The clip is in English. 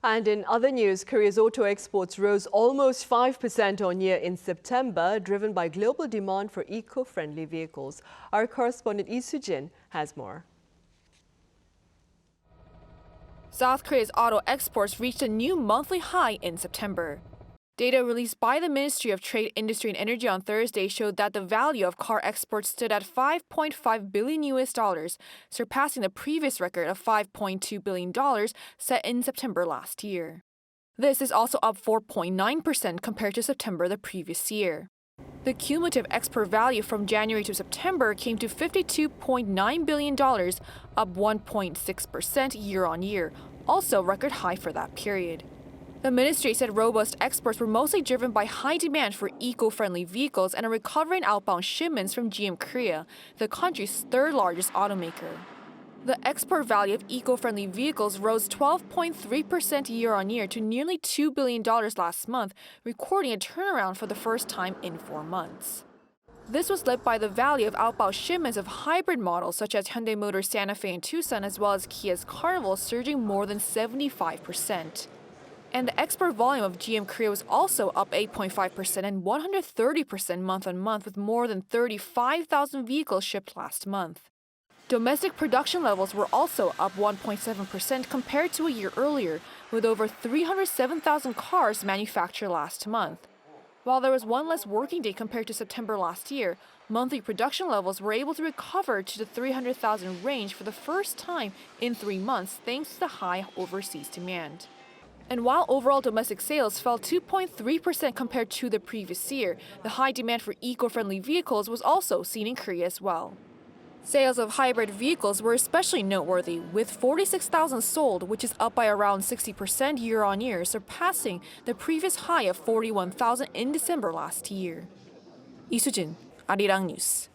And in other news, Korea's auto exports rose almost 5% on year in September, driven by global demand for eco-friendly vehicles. Our correspondent Lee Soo-jin has more. South Korea's auto exports reached a new monthly high in September. Data released by the Ministry of Trade, Industry and Energy on Thursday showed that the value of car exports stood at $5.5 billion, surpassing the previous record of $5.2 billion set in September last year. This is also up 4.9% compared to September the previous year. The cumulative export value from January to September came to $52.9 billion, up 1.6% year-on-year, also record high for that period. The ministry said robust exports were mostly driven by high demand for eco-friendly vehicles and a recovery in outbound shipments from GM Korea, the country's third-largest automaker. The export value of eco-friendly vehicles rose 12.3% year-on-year to nearly $2 billion last month, recording a turnaround for the first time in 4 months. This was led by the value of outbound shipments of hybrid models such as Hyundai Motor Santa Fe and Tucson, as well as Kia's Carnival, surging more than 75%. And the export volume of GM Korea was also up 8.5% and 130% month-on-month, with more than 35,000 vehicles shipped last month. Domestic production levels were also up 1.7% compared to a year earlier, with over 307,000 cars manufactured last month. While there was one less working day compared to September last year, monthly production levels were able to recover to the 300,000 range for the first time in 3 months thanks to the high overseas demand. And while overall domestic sales fell 2.3% compared to the previous year, the high demand for eco-friendly vehicles was also seen in Korea as well. Sales of hybrid vehicles were especially noteworthy, with 46,000 sold, which is up by around 60% year-on-year, surpassing the previous high of 41,000 in December last year. Lee Soo-jin, Arirang News.